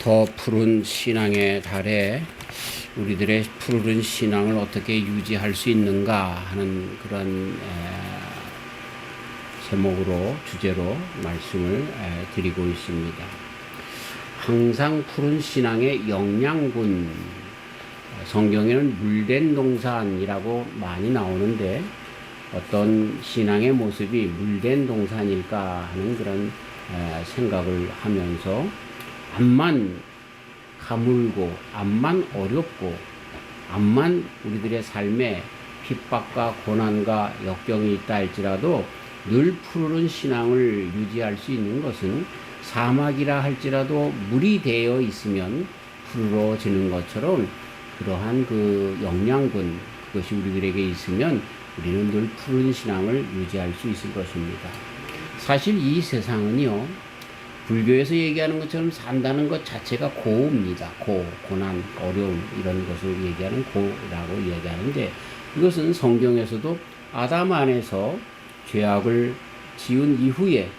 더 푸른 신앙의 달에 우리들의 푸른 신앙을 어떻게 유지할 수 있는가 하는 그런 제목으로 주제로 말씀을 드리고 있습니다. 항상 푸른 신앙의 영양분, 성경에는 물된 동산이라고 많이 나오는데 어떤 신앙의 모습이 물된 동산일까 하는 그런 생각을 하면서 암만 가물고 암만 어렵고 암만 우리들의 삶에 핍박과 고난과 역경이 있다 할지라도 늘 푸른 신앙을 유지할 수 있는 것은 사막이라 할지라도 물이 되어 있으면 푸르러지는 것처럼 그러한 그 영양분, 그것이 우리들에게 있으면 우리는 늘 푸른 신앙을 유지할 수 있을 것입니다. 사실 이 세상은요, 불교에서 얘기하는 것처럼 산다는 것 자체가 고입니다. 고난, 어려움 이런 것을 얘기하는 고라고 얘기하는데, 이것은 성경에서도 아담 안에서 죄악을 지은 이후에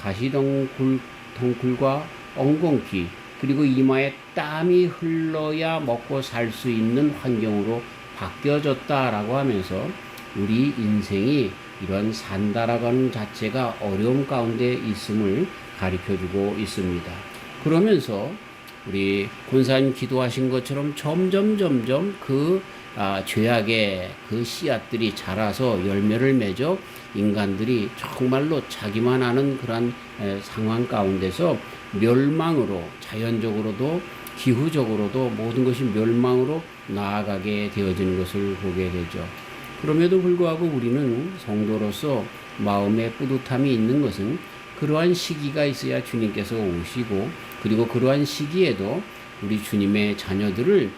가시덩굴과 엉겅퀴 그리고 이마에 땀이 흘러야 먹고 살 수 있는 환경으로 바뀌어졌다라고 하면서 우리 인생이 이런 산다라고 하는 자체가 어려움 가운데 있음을 가르쳐주고 있습니다. 그러면서 우리 권사님 기도하신 것처럼 점점 그 죄악의 그 씨앗들이 자라서 열매를 맺어 인간들이 정말로 자기만 아는 그런 상황 가운데서 멸망으로, 자연적으로도 기후적으로도 모든 것이 멸망으로 나아가게 되어지는 것을 보게 되죠. 그럼에도 불구하고 우리는 성도로서 마음에 뿌듯함이 있는 것은 그러한 시기가 있어야 주님께서 오시고, 그리고 그러한 시기에도 우리 주님의 자녀들을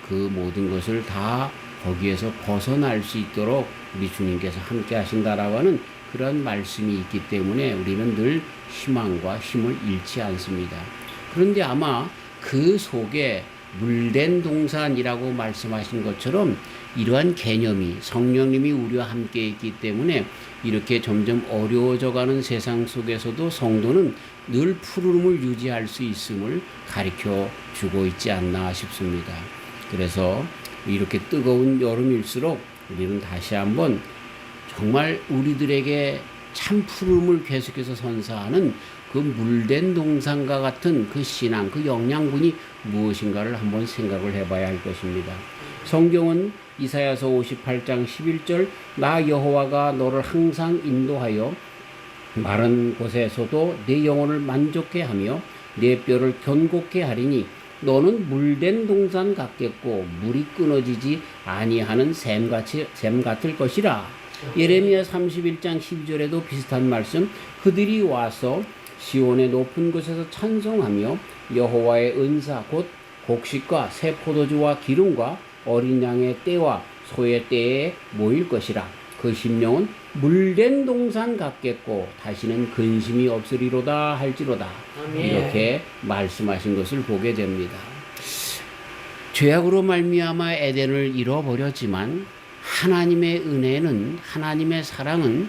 그 모든 것을 다 거기에서 벗어날 수 있도록 우리 주님께서 함께 하신다라고 하는 그런 말씀이 있기 때문에 우리는 늘 희망과 힘을 잃지 않습니다. 그런데 아마 그 속에 물된 동산이라고 말씀하신 것처럼 이러한 개념이 성령님이 우리와 함께 있기 때문에 이렇게 점점 어려워져가는 세상 속에서도 성도는 늘 푸름을 유지할 수 있음을 가르쳐 주고 있지 않나 싶습니다. 그래서 이렇게 뜨거운 여름일수록 우리는 다시 한번 정말 우리들에게 참 푸름을 계속해서 선사하는 그 물된 동산과 같은 그 신앙, 그 영양분이 무엇인가를 한번 생각을 해봐야 할 것입니다. 성경은 이사야서 58장 11절 나 여호와가 너를 항상 인도하여 마른 곳에서도 내 영혼을 만족해 하며 내 뼈를 견고케 하리니 너는 물된 동산 같겠고 물이 끊어지지 아니하는 샘 같을 것이라. 예레미야 31장 12절에도 비슷한 말씀, 그들이 와서 시온의 높은 곳에서 찬송하며 여호와의 은사 곧 곡식과 새 포도주와 기름과 어린 양의 떼와 소의 떼에 모일 것이라. 그 심령은 물된 동산 같겠고 다시는 근심이 없으리로다 할지로다. 아멘. 이렇게 말씀하신 것을 보게 됩니다. 죄악으로 말미암아 에덴을 잃어버렸지만 하나님의 은혜는, 하나님의 사랑은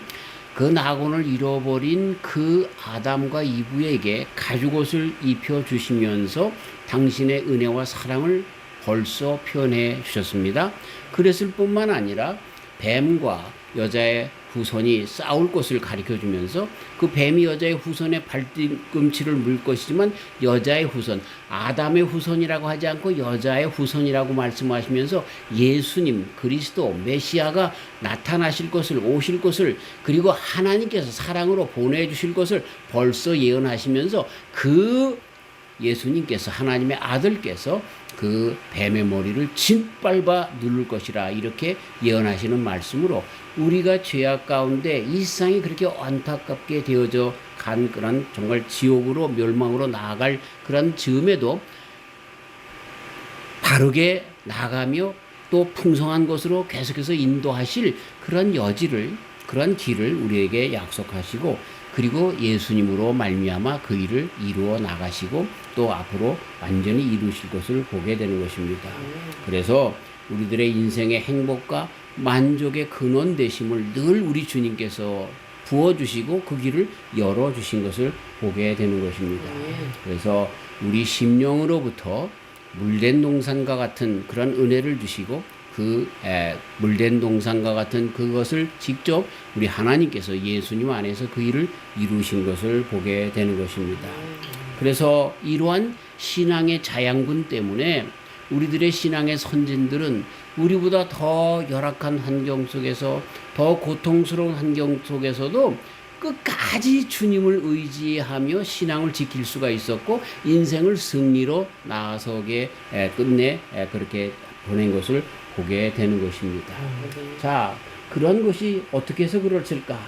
그 낙원을 잃어버린 그 아담과 이브에게 가죽옷을 입혀주시면서 당신의 은혜와 사랑을 벌써 표현해 주셨습니다. 그랬을 뿐만 아니라 뱀과 여자의 후손이 싸울 것을 가르쳐주면서 그 뱀이 여자의 후손의 발뒤꿈치를 물 것이지만 여자의 후손, 아담의 후손이라고 하지 않고 여자의 후손이라고 말씀하시면서 예수님, 그리스도, 메시아가 나타나실 것을, 오실 것을, 그리고 하나님께서 사랑으로 보내주실 것을 벌써 예언하시면서 그 예수님께서, 하나님의 아들께서 그 뱀의 머리를 짓밟아 누를 것이라 이렇게 예언하시는 말씀으로 우리가 죄악 가운데 이 세상이 그렇게 안타깝게 되어져 간 그런 정말 지옥으로 멸망으로 나아갈 그런 즈음에도 바르게 나가며 또 풍성한 것으로 계속해서 인도하실 그런 여지를, 그런 길을 우리에게 약속하시고, 그리고 예수님으로 말미암아 그 일을 이루어 나가시고 또 앞으로 완전히 이루실 것을 보게 되는 것입니다. 그래서 우리들의 인생의 행복과 만족의 근원 되심을 늘 우리 주님께서 부어주시고 그 길을 열어주신 것을 보게 되는 것입니다. 그래서 우리 심령으로부터 물된 동산과 같은 그런 은혜를 주시고 그 물된 동산과 같은 그것을 직접 우리 하나님께서 예수님 안에서 그 일을 이루신 것을 보게 되는 것입니다. 그래서 이러한 신앙의 자양분 때문에 우리들의 신앙의 선진들은 우리보다 더 열악한 환경 속에서 더 고통스러운 환경 속에서도 끝까지 주님을 의지하며 신앙을 지킬 수가 있었고 인생을 승리로 나아서게 끝내 그렇게 보낸 것을 보게 되는 것입니다. 자, 그런 것이 어떻게 해서 그럴까?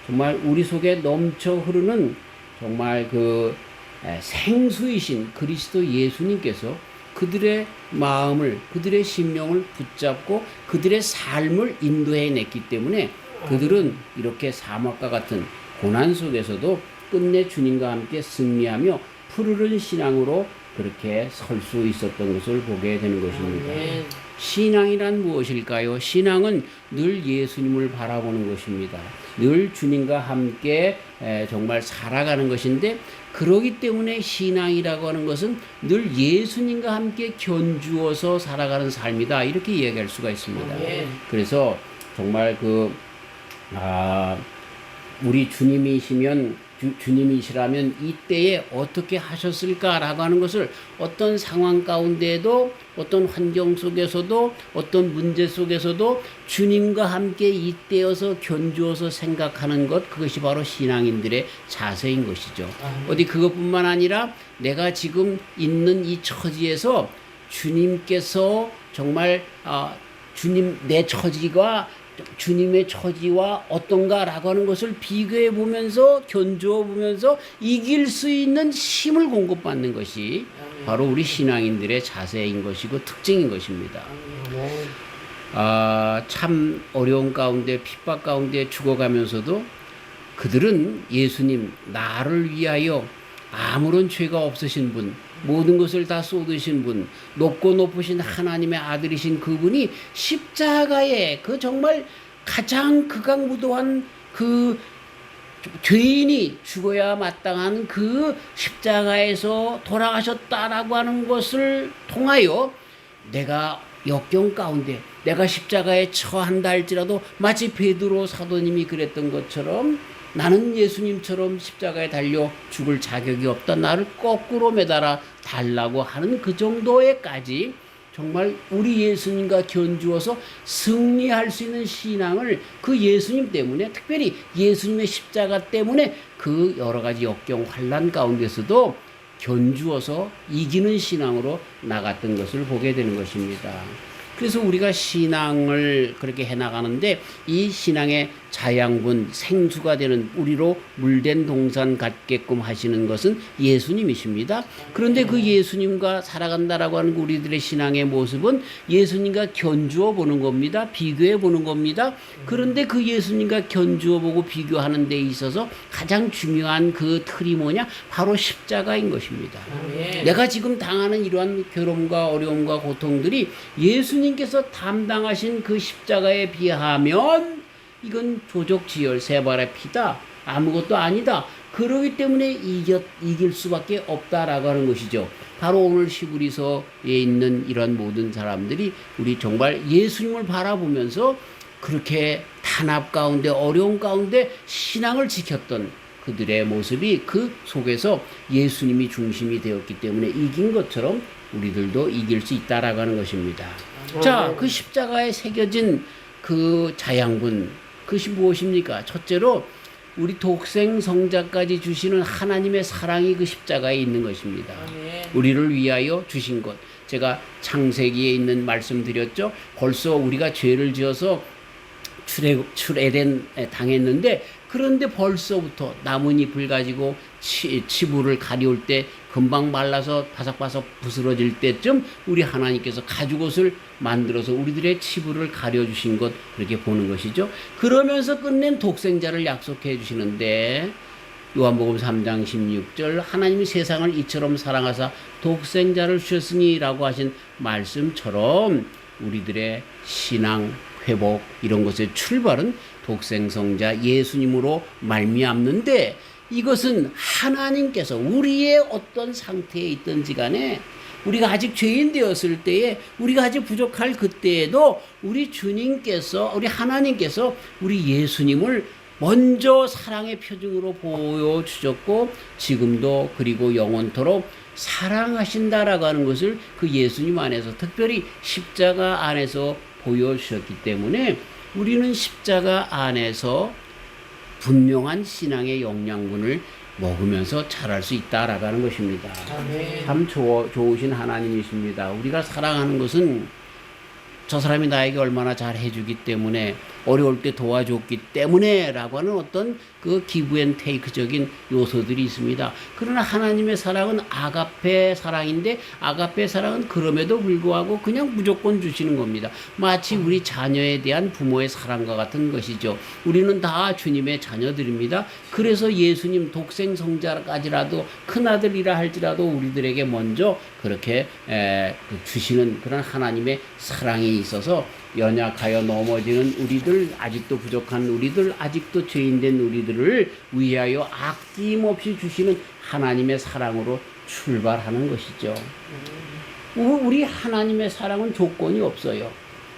정말 우리 속에 넘쳐 흐르는 정말 그 생수이신 그리스도 예수님께서 그들의 마음을, 그들의 심령을 붙잡고 그들의 삶을 인도해 냈기 때문에 그들은 이렇게 사막과 같은 고난 속에서도 끝내 주님과 함께 승리하며 푸르른 신앙으로 그렇게 설 수 있었던 것을 보게 되는 것입니다. 신앙이란 무엇일까요? 신앙은 늘 예수님을 바라보는 것입니다. 늘 주님과 함께 정말 살아가는 것인데 그러기 때문에 신앙이라고 하는 것은 늘 예수님과 함께 견주어서 살아가는 삶이다. 이렇게 이야기할 수가 있습니다. 그래서 정말 우리 주님이시라면 이때에 어떻게 하셨을까라고 하는 것을 어떤 상황 가운데에도 어떤 환경 속에서도 어떤 문제 속에서도 주님과 함께 이때여서 견주어서 생각하는 것, 그것이 바로 신앙인들의 자세인 것이죠. 어디 그것뿐만 아니라 내가 지금 있는 이 처지에서 주님께서 정말 내 처지가 주님의 처지와 어떤가라고 하는 것을 비교해 보면서 견주어 보면서 이길 수 있는 힘을 공급받는 것이 바로 우리 신앙인들의 자세인 것이고 특징인 것입니다. 참 어려운 가운데 핍박 가운데 죽어가면서도 그들은 예수님 나를 위하여 아무런 죄가 없으신 분, 모든 것을 다 쏟으신 분, 높고 높으신 하나님의 아들이신 그분이 십자가에 그 정말 가장 극악무도한 그 죄인이 죽어야 마땅한 그 십자가에서 돌아가셨다라고 하는 것을 통하여 내가 역경 가운데 내가 십자가에 처한다 할지라도 마치 베드로 사도님이 그랬던 것처럼 나는 예수님처럼 십자가에 달려 죽을 자격이 없다. 나를 거꾸로 매달아 달라고 하는 그 정도에까지 정말 우리 예수님과 견주어서 승리할 수 있는 신앙을 그 예수님 때문에 특별히 예수님의 십자가 때문에 그 여러 가지 역경 환난 가운데서도 견주어서 이기는 신앙으로 나갔던 것을 보게 되는 것입니다. 그래서 우리가 신앙을 그렇게 해나가는데 이 신앙의 자양분, 생수가 되는 우리로 물된 동산 같게끔 하시는 것은 예수님이십니다. 그런데 그 예수님과 살아간다라고 하는 우리들의 신앙의 모습은 예수님과 견주어 보는 겁니다. 비교해 보는 겁니다. 그런데 그 예수님과 견주어 보고 비교하는 데 있어서 가장 중요한 그 틀이 뭐냐? 바로 십자가인 것입니다. 내가 지금 당하는 이러한 괴로움과 어려움과 고통들이 예수님께서 담당하신 그 십자가에 비하면 이건 조족지혈 세 발의 피다. 아무것도 아니다. 그러기 때문에 이길 수밖에 없다라고 하는 것이죠. 바로 오늘 히브리서에 있는 이런 모든 사람들이 우리 정말 예수님을 바라보면서 그렇게 탄압 가운데 어려움 가운데 신앙을 지켰던 그들의 모습이 그 속에서 예수님이 중심이 되었기 때문에 이긴 것처럼 우리들도 이길 수 있다라고 하는 것입니다. 자, 그 십자가에 새겨진 그 자양분, 그것이 무엇입니까? 첫째로 우리 독생 성자까지 주시는 하나님의 사랑이 그 십자가에 있는 것입니다. 우리를 위하여 주신 것. 제가 창세기에 있는 말씀드렸죠. 벌써 우리가 죄를 지어서 출애굽 당했는데 그런데 벌써부터 나뭇잎을 가지고 치부를 가려울 때 금방 말라서 바삭바삭 부스러질 때쯤 우리 하나님께서 가죽옷을 만들어서 우리들의 치부를 가려주신 것 그렇게 보는 것이죠. 그러면서 끝낸 독생자를 약속해 주시는데 요한복음 3장 16절 하나님이 세상을 이처럼 사랑하사 독생자를 주셨으니 라고 하신 말씀처럼 우리들의 신앙 회복 이런 것의 출발은 독생성자 예수님으로 말미암는데 이것은 하나님께서 우리의 어떤 상태에 있든지 간에 우리가 아직 죄인 되었을 때에 우리가 아직 부족할 그때에도 우리 주님께서 우리 하나님께서 우리 예수님을 먼저 사랑의 표징으로 보여주셨고 지금도 그리고 영원토록 사랑하신다라고 하는 것을 그 예수님 안에서 특별히 십자가 안에서 보여주셨기 때문에 우리는 십자가 안에서 분명한 신앙의 영양분을 먹으면서 자랄 수 있다라고 하는 것입니다. 아멘. 참 좋으신 하나님이십니다. 우리가 사랑하는 것은 저 사람이 나에게 얼마나 잘 해주기 때문에 어려울 때 도와줬기 때문에 라고 하는 어떤 그 기브 앤 테이크적인 요소들이 있습니다. 그러나 하나님의 사랑은 아가페 사랑인데 아가페 사랑은 그럼에도 불구하고 그냥 무조건 주시는 겁니다. 마치 우리 자녀에 대한 부모의 사랑과 같은 것이죠. 우리는 다 주님의 자녀들입니다. 그래서 예수님 독생 성자까지라도 큰아들이라 할지라도 우리들에게 먼저 그렇게 주시는 그런 하나님의 사랑이 있어서 연약하여 넘어지는 우리들, 아직도 부족한 우리들, 아직도 죄인된 우리들을 위하여 아낌없이 주시는 하나님의 사랑으로 출발하는 것이죠. 우리 하나님의 사랑은 조건이 없어요.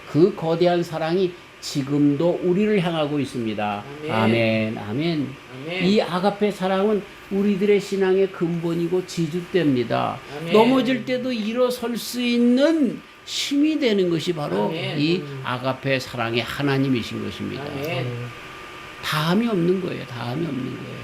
그 거대한 사랑이 지금도 우리를 향하고 있습니다. 아멘. 아멘. 아멘. 이 아가페 사랑은 우리들의 신앙의 근본이고 지주대입니다. 아멘. 넘어질 때도 일어설 수 있는 힘이 되는 것이 바로 아멘. 이 아가페 사랑의 하나님이신 것입니다. 아멘. 다함이 없는 거예요. 다함이 없는 거예요.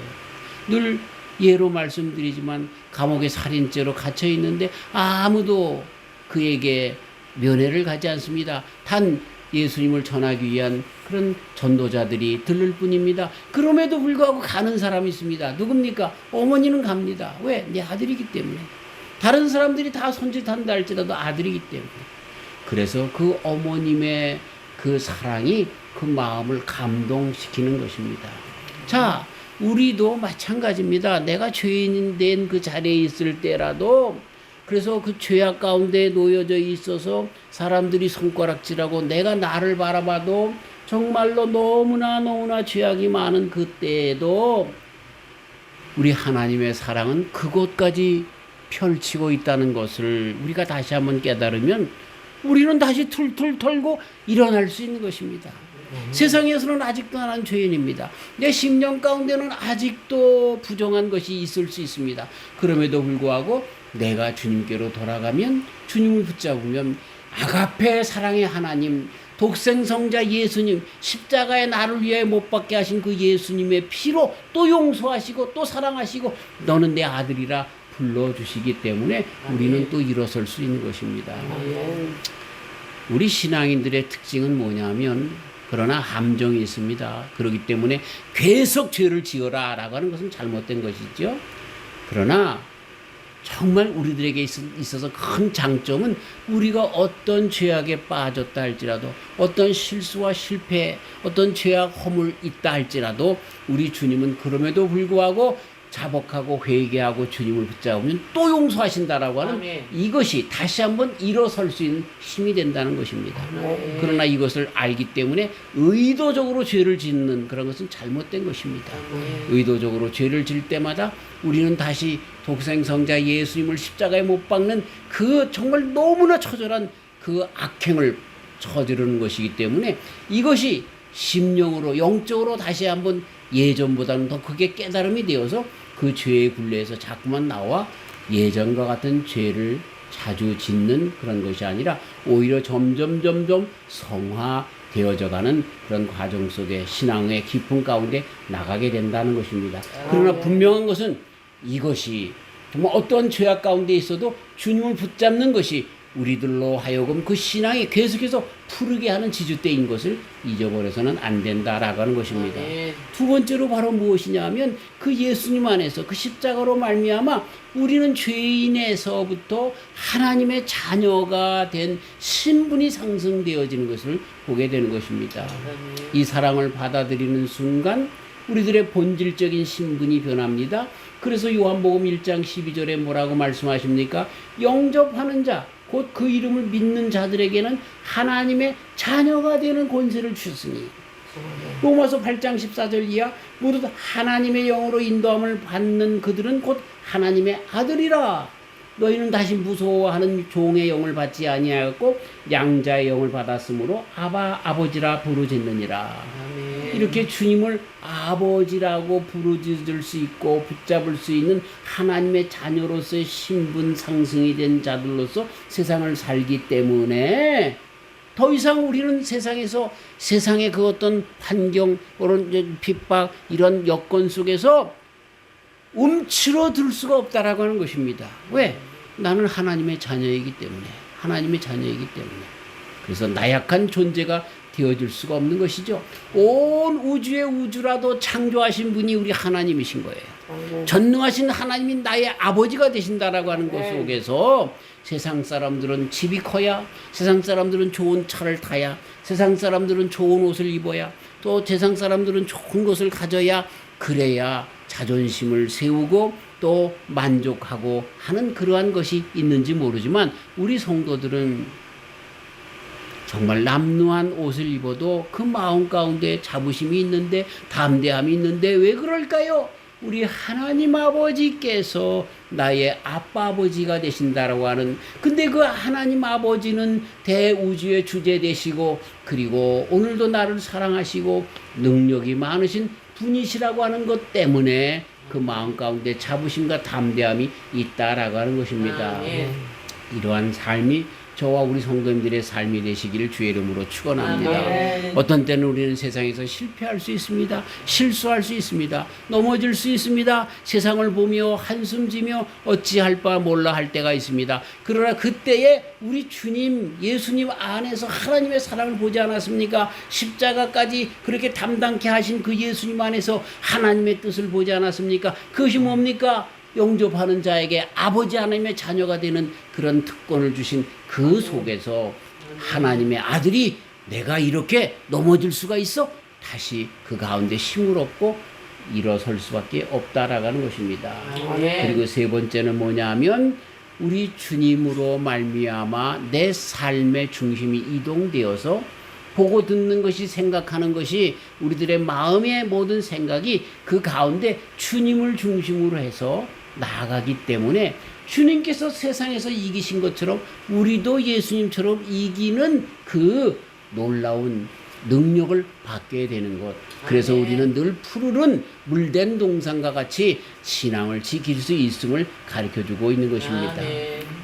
늘 예로 말씀드리지만 감옥에 살인죄로 갇혀 있는데 아무도 그에게 면회를 가지 않습니다. 단 예수님을 전하기 위한 그런 전도자들이 들를 뿐입니다. 그럼에도 불구하고 가는 사람이 있습니다. 누굽니까? 어머니는 갑니다. 왜? 내 아들이기 때문에. 다른 사람들이 다 손짓한다 할지라도 아들이기 때문에. 그래서 그 어머님의 그 사랑이 그 마음을 감동시키는 것입니다. 자, 우리도 마찬가지입니다. 내가 죄인 된 그 자리에 있을 때라도 그래서 그 죄악 가운데 놓여져 있어서 사람들이 손가락질하고 내가 나를 바라봐도 정말로 너무나 죄악이 많은 그때에도 우리 하나님의 사랑은 그곳까지 펼치고 있다는 것을 우리가 다시 한번 깨달으면 우리는 다시 툴툴 털고 일어날 수 있는 것입니다. 세상에서는 아직도 나는 죄인입니다. 내 심령 가운데는 아직도 부정한 것이 있을 수 있습니다. 그럼에도 불구하고 내가 주님께로 돌아가면 주님을 붙잡으면 아가페 사랑의 하나님 독생성자 예수님 십자가에 나를 위해 못 박게 하신 그 예수님의 피로 또 용서하시고 또 사랑하시고 너는 내 아들이라 불러주시기 때문에 우리는 또 일어설 수 있는 것입니다. 우리 신앙인들의 특징은 뭐냐면 그러나 함정이 있습니다. 그렇기 때문에 계속 죄를 지어라 라고 하는 것은 잘못된 것이죠. 그러나 정말 우리들에게 있어서 큰 장점은 우리가 어떤 죄악에 빠졌다 할지라도 어떤 실수와 실패, 어떤 죄악 허물 있다 할지라도 우리 주님은 그럼에도 불구하고 자복하고 회개하고 주님을 붙잡으면 또 용서하신다라고 하는 아멘. 이것이 다시 한번 일어설 수 있는 힘이 된다는 것입니다. 아멘. 그러나 이것을 알기 때문에 의도적으로 죄를 짓는 그런 것은 잘못된 것입니다. 아멘. 의도적으로 죄를 질 때마다 우리는 다시 독생성자 예수님을 십자가에 못 박는 그 정말 너무나 처절한 그 악행을 저지르는 것이기 때문에 이것이 심령으로 영적으로 다시 한번 예전보다는 더 크게 깨달음이 되어서 그 죄의 굴레에서 자꾸만 나와 예전과 같은 죄를 자주 짓는 그런 것이 아니라 오히려 점점 성화되어져 가는 그런 과정 속에 신앙의 깊은 가운데 나가게 된다는 것입니다. 그러나 분명한 것은 이것이 정말 어떤 죄악 가운데 있어도 주님을 붙잡는 것이 우리들로 하여금 그 신앙이 계속해서 푸르게 하는 지주대인 것을 잊어버려서는 안 된다라고 하는 것입니다. 두 번째로 바로 무엇이냐 하면 그 예수님 안에서 그 십자가로 말미암아 우리는 죄인에서부터 하나님의 자녀가 된 신분이 상승되어지는 것을 보게 되는 것입니다. 이 사랑을 받아들이는 순간 우리들의 본질적인 신분이 변합니다. 그래서 요한복음 1장 12절에 뭐라고 말씀하십니까? 영접하는 자, 곧 그 이름을 믿는 자들에게는 하나님의 자녀가 되는 권세를 주셨으니 로마서 8장 14절 이하 모두 하나님의 영으로 인도함을 받는 그들은 곧 하나님의 아들이라. 너희는 다시 무서워하는 종의 영을 받지 아니하였고 양자의 영을 받았으므로 아바 아버지라 부르짖느니라. 이렇게 주님을 아버지라고 부르짖을 수 있고 붙잡을 수 있는 하나님의 자녀로서의 신분 상승이 된 자들로서 세상을 살기 때문에 더 이상 우리는 세상에서 세상의 그 어떤 환경, 그런 핍박, 이런 여건 속에서 움츠러들 수가 없다라고 하는 것입니다. 왜? 나는 하나님의 자녀이기 때문에. 하나님의 자녀이기 때문에. 그래서 나약한 존재가 되어줄 수가 없는 것이죠. 온 우주의 우주라도 창조하신 분이 우리 하나님이신 거예요. 전능하신 하나님이 나의 아버지가 되신다라고 하는 것 속에서 세상 사람들은 집이 커야, 세상 사람들은 좋은 차를 타야, 세상 사람들은 좋은 옷을 입어야, 또 세상 사람들은 좋은 것을 가져야, 그래야 자존심을 세우고 또 만족하고 하는 그러한 것이 있는지 모르지만 우리 성도들은 정말 남루한 옷을 입어도 그 마음 가운데 자부심이 있는데, 담대함이 있는데 왜 그럴까요? 우리 하나님 아버지께서 나의 아빠 아버지가 되신다라고 하는, 근데 그 하나님 아버지는 대우주의 주제 되시고 그리고 오늘도 나를 사랑하시고 능력이 많으신 분이시라고 하는 것 때문에 그 마음 가운데 자부심과 담대함이 있다라고 하는 것입니다. 이러한 삶이 저와 우리 성도님들의 삶이 되시기를 주의 이름으로 축원합니다. 어떤 때는 우리는 세상에서 실패할 수 있습니다. 실수할 수 있습니다. 넘어질 수 있습니다. 세상을 보며 한숨지며 어찌할 바 몰라 할 때가 있습니다. 그러나 그때에 우리 주님 예수님 안에서 하나님의 사랑을 보지 않았습니까? 십자가까지 그렇게 담당케 하신 그 예수님 안에서 하나님의 뜻을 보지 않았습니까? 그것이 뭡니까? 영접하는 자에게 아버지 하나님의 자녀가 되는 그런 특권을 주신 그 속에서 하나님의 아들이 내가 이렇게 넘어질 수가 있어? 다시 그 가운데 힘을 얻고 일어설 수밖에 없다라는 것입니다. 그리고 세 번째는 뭐냐 하면 우리 주님으로 말미암아 내 삶의 중심이 이동되어서 보고 듣는 것이, 생각하는 것이, 우리들의 마음의 모든 생각이 그 가운데 주님을 중심으로 해서 나아가기 때문에 주님께서 세상에서 이기신 것처럼 우리도 예수님처럼 이기는 그 놀라운 능력을 받게 되는 것. 그래서 우리는 늘 푸르른 물된 동산과 같이 신앙을 지킬 수 있음을 가르쳐주고 있는 것입니다.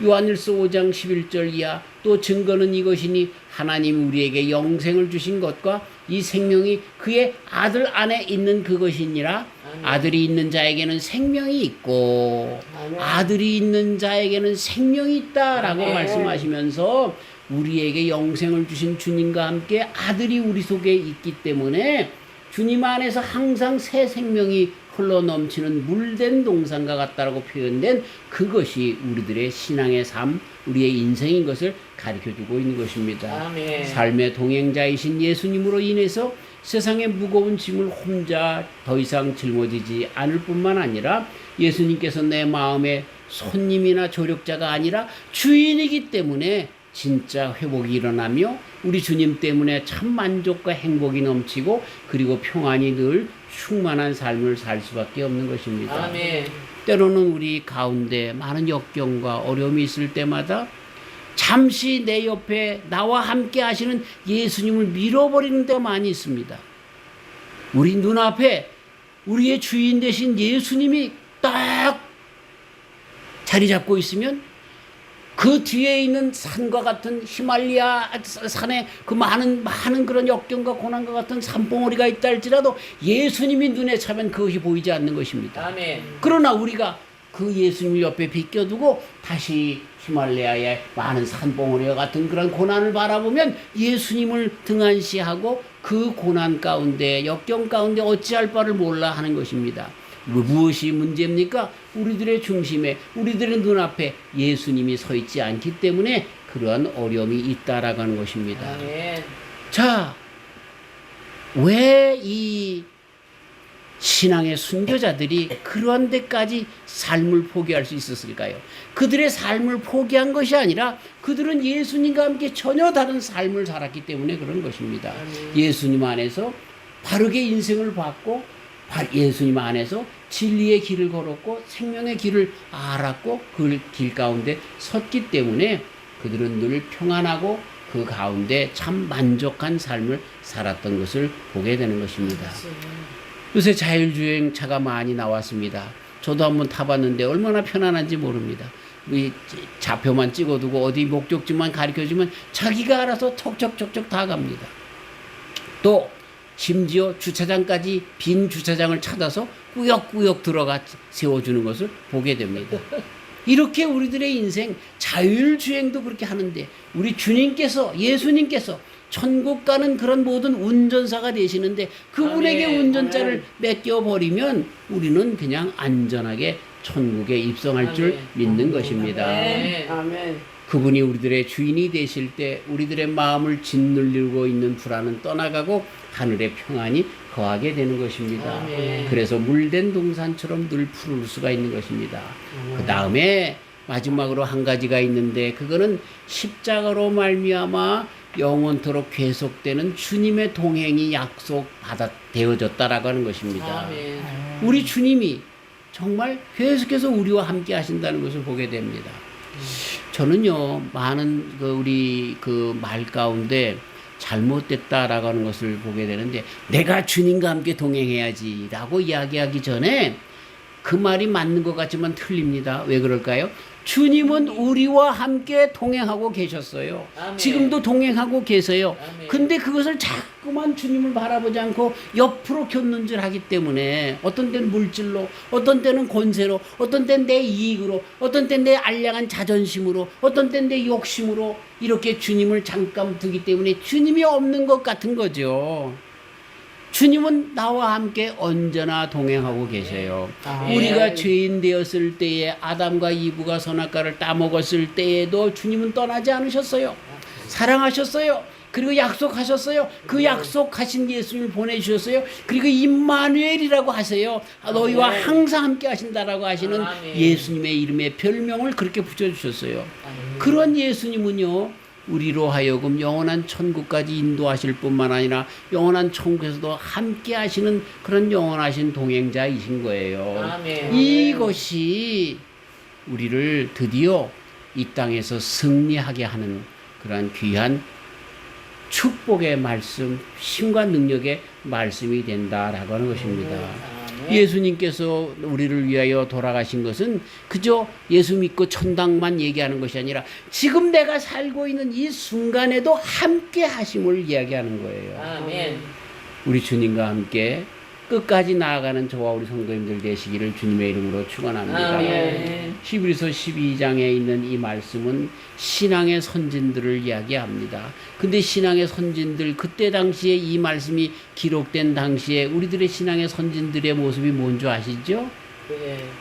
요한일서 5장 11절 이하 또 증거는 이것이니 하나님 우리에게 영생을 주신 것과 이 생명이 그의 아들 안에 있는 그것이니라. 아들이 있는 자에게는 생명이 있고 아들이 있는 자에게는 생명이 있다라고 말씀하시면서 우리에게 영생을 주신 주님과 함께 아들이 우리 속에 있기 때문에 주님 안에서 항상 새 생명이 흘러넘치는 물된 동산과 같다라고 표현된 그것이 우리들의 신앙의 삶, 우리의 인생인 것을 가르쳐주고 있는 것입니다. 아멘. 삶의 동행자이신 예수님으로 인해서 세상의 무거운 짐을 혼자 더 이상 짊어지지 않을 뿐만 아니라 예수님께서 내 마음의 손님이나 조력자가 아니라 주인이기 때문에 진짜 회복이 일어나며 우리 주님 때문에 참 만족과 행복이 넘치고 그리고 평안이 늘 충만한 삶을 살 수밖에 없는 것입니다. 아멘. 때로는 우리 가운데 많은 역경과 어려움이 있을 때마다 잠시 내 옆에 나와 함께 하시는 예수님을 밀어버리는 때가 많이 있습니다. 우리 눈앞에 우리의 주인 되신 예수님이 딱 자리 잡고 있으면 그 뒤에 있는 산과 같은 히말리아 산에 그 많은 그런 역경과 고난과 같은 산봉우리가 있다 할지라도 예수님이 눈에 차면 그것이 보이지 않는 것입니다. 아멘. 그러나 우리가 그 예수님 옆에 비껴두고 다시 히말라야의 많은 산봉우리와 같은 그런 고난을 바라보면 예수님을 등한시하고 그 고난 가운데 역경 가운데 어찌할 바를 몰라 하는 것입니다. 무엇이 문제입니까? 우리들의 중심에 우리들의 눈앞에 예수님이 서 있지 않기 때문에 그러한 어려움이 있다라고 하는 것입니다. 자, 왜 이 신앙의 순교자들이 그런 데까지 삶을 포기할 수 있었을까요? 그들의 삶을 포기한 것이 아니라 그들은 예수님과 함께 전혀 다른 삶을 살았기 때문에 그런 것입니다. 예수님 안에서 바르게 인생을 받고 예수님 안에서 진리의 길을 걸었고 생명의 길을 알았고 그 길 가운데 섰기 때문에 그들은 늘 평안하고 그 가운데 참 만족한 삶을 살았던 것을 보게 되는 것입니다. 요새 자율주행차가 많이 나왔습니다. 저도 한번 타봤는데 얼마나 편안한지 모릅니다. 이 좌표만 찍어두고 어디 목적지만 가르쳐주면 자기가 알아서 척척척척 다 갑니다. 또 심지어 주차장까지 빈 주차장을 찾아서 꾸역꾸역 들어가 세워주는 것을 보게 됩니다. 이렇게 우리들의 인생 자율주행도 그렇게 하는데 우리 주님께서 예수님께서 천국 가는 그런 모든 운전사가 되시는데 그분에게 운전자를 맡겨버리면 우리는 그냥 안전하게 천국에 입성할 줄 믿는 것입니다. 그분이 우리들의 주인이 되실 때 우리들의 마음을 짓눌리고 있는 불안은 떠나가고 하늘의 평안이 거하게 되는 것입니다. 그래서 물된 동산처럼 늘 푸를 수가 있는 것입니다. 그 다음에 마지막으로 한 가지가 있는데 그거는 십자가로 말미암아 영원토록 계속되는 주님의 동행이 되어졌다라고 하는 것입니다. 우리 주님이 정말 계속해서 우리와 함께 하신다는 것을 보게 됩니다. 저는요, 많은 우리 말 가운데 잘못됐다라고 하는 것을 보게 되는데 내가 주님과 함께 동행해야지라고 이야기하기 전에 그 말이 맞는 것 같지만 틀립니다. 왜 그럴까요? 주님은 우리와 함께 동행하고 계셨어요. 아멘. 지금도 동행하고 계세요. 아멘. 근데 그것을 자꾸만 주님을 바라보지 않고 옆으로 곁눈질하기 때문에 어떤 때는 물질로, 어떤 때는 권세로, 어떤 때는 내 이익으로, 어떤 때는 내 알량한 자존심으로, 어떤 때는 내 욕심으로 이렇게 주님을 잠깐 두기 때문에 주님이 없는 것 같은 거죠. 주님은 나와 함께 언제나 동행하고 계세요. 우리가 죄인 되었을 때에 아담과 이브가 선악과를 따먹었을 때에도 주님은 떠나지 않으셨어요. 사랑하셨어요. 그리고 약속하셨어요. 그 약속하신 예수님을 보내주셨어요. 그리고 임마누엘이라고 하세요. 너희와 항상 함께 하신다라고 하시는 예수님의 이름의 별명을 그렇게 붙여주셨어요. 그런 예수님은요, 우리로 하여금 영원한 천국까지 인도하실 뿐만 아니라 영원한 천국에서도 함께 하시는 그런 영원하신 동행자이신 거예요. 아멘. 이것이 우리를 드디어 이 땅에서 승리하게 하는 그러한 귀한 축복의 말씀, 힘과 능력의 말씀이 된다라고 하는 것입니다. 예수님께서 우리를 위하여 돌아가신 것은 그저 예수 믿고 천당만 얘기하는 것이 아니라 지금 내가 살고 있는 이 순간에도 함께 하심을 이야기하는 거예요. 아멘. 우리 주님과 함께 끝까지 나아가는 저와 우리 성도님들 되시기를 주님의 이름으로 축원합니다. 아멘. 히브리서 12장에 있는 이 말씀은 신앙의 선진들을 이야기합니다. 근데 신앙의 선진들, 그때 당시에 이 말씀이 기록된 당시에 우리들의 신앙의 선진들의 모습이 뭔지 아시죠?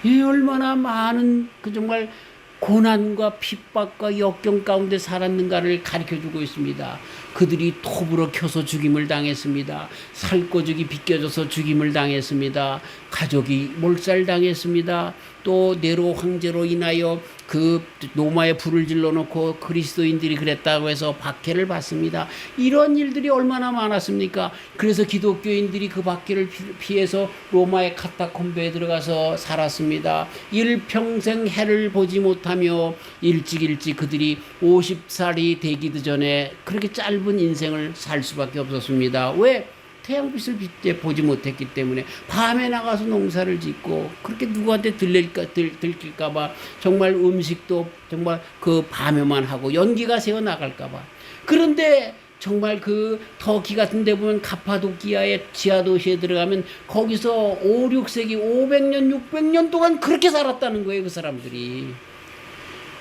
예, 얼마나 많은 정말 고난과 핍박과 역경 가운데 살았는가를 가르쳐주고 있습니다. 그들이 톱으로 켜서 죽임을 당했습니다. 살코죽이 비껴져서 죽임을 당했습니다. 가족이 몰살당했습니다. 또 네로 황제로 인하여 그 로마에 불을 질러놓고 그리스도인들이 그랬다고 해서 박해를 받습니다. 이런 일들이 얼마나 많았습니까? 그래서 기독교인들이 그 박해를 피해서 로마의 카타콤베에 들어가서 살았습니다. 일평생 해를 보지 못하며 일찍 그들이 50살이 되기도 전에 그렇게 짧은 인생을 살 수밖에 없었습니다. 왜? 태양빛을 보지 못했기 때문에 밤에 나가서 농사를 짓고 그렇게 누구한테 들킬까봐 정말 음식도 정말 그 밤에만 하고 연기가 새어 나갈까봐. 그런데 정말 그 터키 같은 데 보면 카파도키아의 지하도시에 들어가면 거기서 5, 6세기 500년 600년 동안 그렇게 살았다는 거예요. 그 사람들이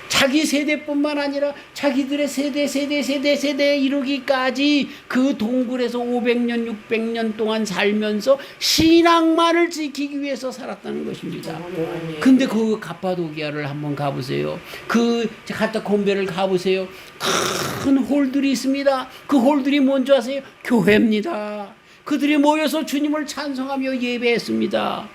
자기 세대뿐만 아니라 자기들의 세대에 이르기까지 그 동굴에서 500년 600년 동안 살면서 신앙만을 지키기 위해서 살았다는 것입니다. 근데 그 카파도키아를 한번 가보세요. 그 카타콤베를 가보세요. 큰 홀들이 있습니다. 그 홀들이 뭔지 아세요? 교회입니다. 그들이 모여서 주님을 찬송하며 예배했습니다.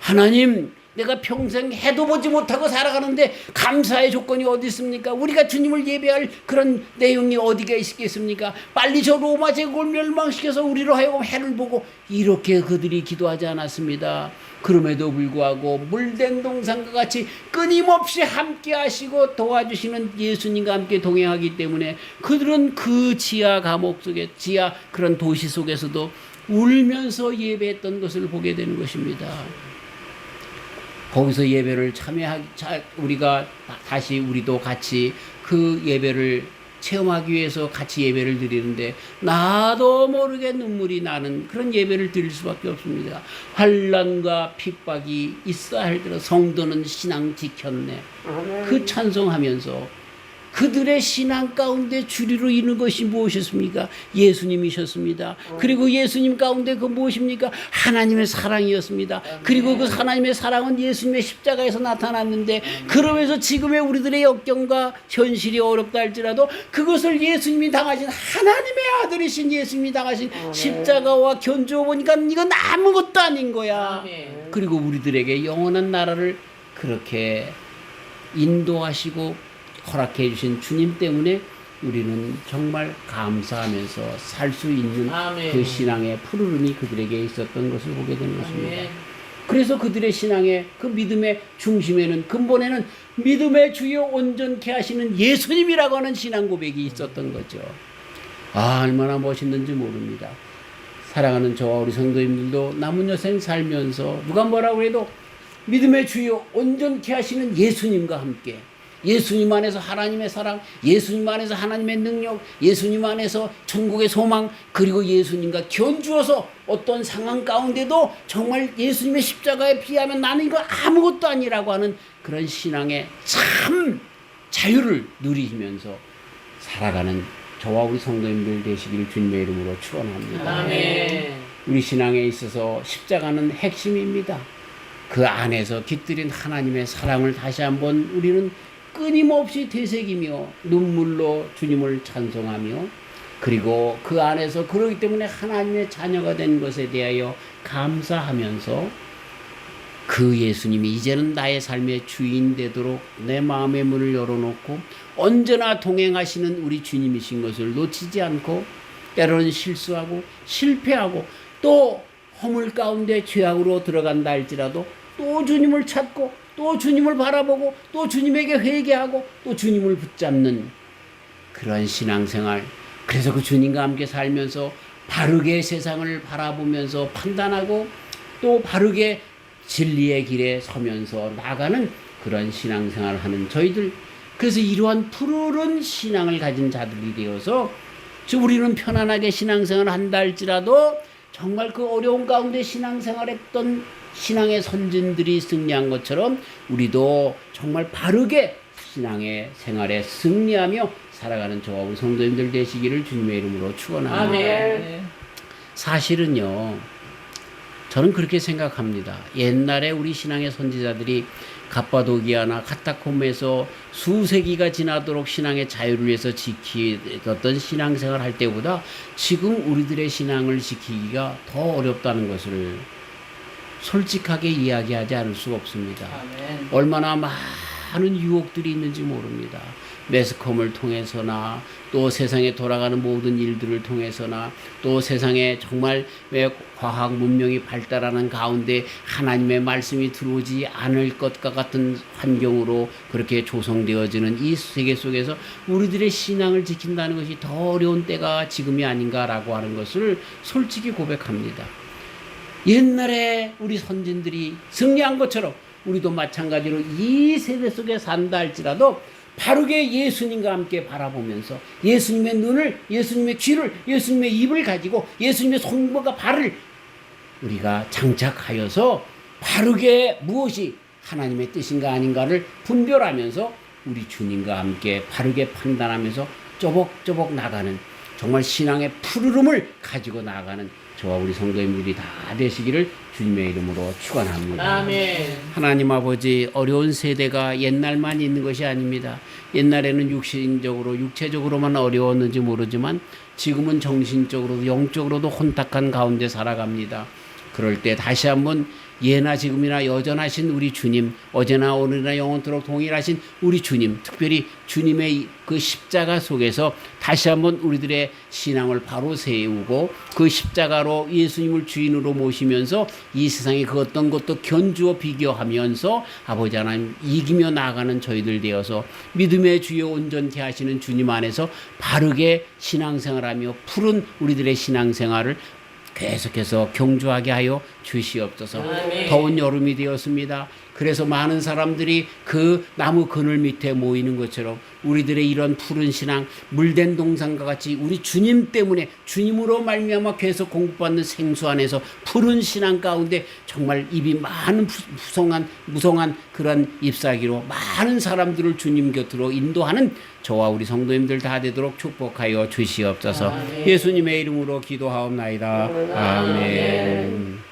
하나님, 내가 평생 해도 보지 못하고 살아가는데 감사의 조건이 어디 있습니까? 우리가 주님을 예배할 그런 내용이 어디가 있겠습니까? 빨리 저 로마 제국을 멸망시켜서 우리로 하여금 해를 보고, 이렇게 그들이 기도하지 않았습니다. 그럼에도 불구하고 물된 동산과 같이 끊임없이 함께 하시고 도와주시는 예수님과 함께 동행하기 때문에 그들은 그 지하 감옥 속에, 지하 그런 도시 속에서도 울면서 예배했던 것을 보게 되는 것입니다. 거기서 예배를 우리가 다시 우리도 같이 그 예배를 체험하기 위해서 같이 예배를 드리는데 나도 모르게 눈물이 나는 그런 예배를 드릴 수밖에 없습니다. 환난과 핍박이 있어 할지라도 성도는 신앙 지켰네. 그 찬송하면서 그들의 신앙 가운데 주리로 이는 것이 무엇이었습니까? 예수님이셨습니다. 그리고 예수님 가운데 그 무엇입니까? 하나님의 사랑이었습니다. 그리고 그 하나님의 사랑은 예수님의 십자가에서 나타났는데, 그러면서 지금의 우리들의 역경과 현실이 어렵다 할지라도 그것을 예수님이 당하신, 하나님의 아들이신 예수님이 당하신 십자가와 견주어 보니까 이건 아무것도 아닌 거야. 그리고 우리들에게 영원한 나라를 그렇게 인도하시고 허락해 주신 주님 때문에 우리는 정말 감사하면서 살 수 있는 그 신앙의 푸르름이 그들에게 있었던 것을 보게 되는 것입니다. 그래서 그들의 신앙의 그 믿음의 중심에는, 근본에는 믿음의 주요 온전케 하시는 예수님이라고 하는 신앙 고백이 있었던 거죠. 아, 얼마나 멋있는지 모릅니다. 사랑하는 저와 우리 성도님들도 남은 여생 살면서 누가 뭐라고 해도 믿음의 주요 온전케 하시는 예수님과 함께, 예수님 안에서 하나님의 사랑, 예수님 안에서 하나님의 능력, 예수님 안에서 천국의 소망, 그리고 예수님과 견주어서 어떤 상황 가운데도 정말 예수님의 십자가에 비하면 나는 이거 아무것도 아니라고 하는 그런 신앙의 참 자유를 누리면서 살아가는 저와 우리 성도님들 되시기를 주님의 이름으로 축원합니다. 우리 신앙에 있어서 십자가는 핵심입니다. 그 안에서 깃들인 하나님의 사랑을 다시 한번 우리는 끊임없이 되새기며 눈물로 주님을 찬송하며, 그리고 그 안에서 그러기 때문에 하나님의 자녀가 된 것에 대하여 감사하면서 그 예수님이 이제는 나의 삶의 주인 되도록 내 마음의 문을 열어놓고 언제나 동행하시는 우리 주님이신 것을 놓치지 않고, 때로는 실수하고 실패하고 또 허물 가운데 죄악으로 들어간다 할지라도 또 주님을 찾고 또 주님을 바라보고 또 주님에게 회개하고 또 주님을 붙잡는 그런 신앙생활. 그래서 그 주님과 함께 살면서 바르게 세상을 바라보면서 판단하고 또 바르게 진리의 길에 서면서 나가는 그런 신앙생활을 하는 저희들, 그래서 이러한 푸르른 신앙을 가진 자들이 되어서 우리는 편안하게 신앙생활을 한다 할지라도 정말 그 어려운 가운데 신앙생활했던 신앙의 선진들이 승리한 것처럼 우리도 정말 바르게 신앙의 생활에 승리하며 살아가는 저와 우리 성도님들 되시기를 주님의 이름으로 축원합니다. 사실은요, 저는 그렇게 생각합니다. 옛날에 우리 신앙의 선지자들이 갑바도기아나 카타콤에서 수세기가 지나도록 신앙의 자유를 위해서 지키던 신앙생활을 할 때보다 지금 우리들의 신앙을 지키기가 더 어렵다는 것을 솔직하게 이야기하지 않을 수가 없습니다. 얼마나 많은 유혹들이 있는지 모릅니다. 매스컴을 통해서나 또 세상에 돌아가는 모든 일들을 통해서나 또 세상에 정말 왜 과학 문명이 발달하는 가운데 하나님의 말씀이 들어오지 않을 것과 같은 환경으로 그렇게 조성되어지는 이 세계 속에서 우리들의 신앙을 지킨다는 것이 더 어려운 때가 지금이 아닌가라고 하는 것을 솔직히 고백합니다. 옛날에 우리 선진들이 승리한 것처럼 우리도 마찬가지로 이 세대 속에 산다 할지라도 바르게 예수님과 함께 바라보면서 예수님의 눈을, 예수님의 귀를, 예수님의 입을 가지고 예수님의 손과 발을 우리가 장착하여서 바르게 무엇이 하나님의 뜻인가 아닌가를 분별하면서 우리 주님과 함께 바르게 판단하면서 쪼복쪼복 나가는 정말 신앙의 푸르름을 가지고 나가는 저와 우리 성도님들이 다 되시기를 주님의 이름으로 축원합니다. 하나님 아버지, 어려운 세대가 옛날만 있는 것이 아닙니다. 옛날에는 육신적으로 육체적으로만 어려웠는지 모르지만 지금은 정신적으로도 영적으로도 혼탁한 가운데 살아갑니다. 그럴 때 다시 한번 예나 지금이나 여전하신 우리 주님, 어제나 오늘이나 영원토록 동일하신 우리 주님, 특별히 주님의 그 십자가 속에서 다시 한번 우리들의 신앙을 바로 세우고 그 십자가로 예수님을 주인으로 모시면서 이 세상의 그 어떤 것도 견주어 비교하면서 아버지 하나님 이기며 나아가는 저희들 되어서 믿음의 주여 온전케 하시는 주님 안에서 바르게 신앙생활하며 푸른 우리들의 신앙생활을 계속해서 경주하게 하여 주시옵소서. 더운 여름이 되었습니다. 그래서 많은 사람들이 그 나무 그늘 밑에 모이는 것처럼 우리들의 이런 푸른 신앙, 물된 동산과 같이 우리 주님 때문에 주님으로 말미암아 계속 공급받는 생수 안에서 푸른 신앙 가운데 정말 입이 많은 무성한 그런 잎사귀로 많은 사람들을 주님 곁으로 인도하는 저와 우리 성도님들 다 되도록 축복하여 주시옵소서. 예수님의 이름으로 기도하옵나이다. 아멘.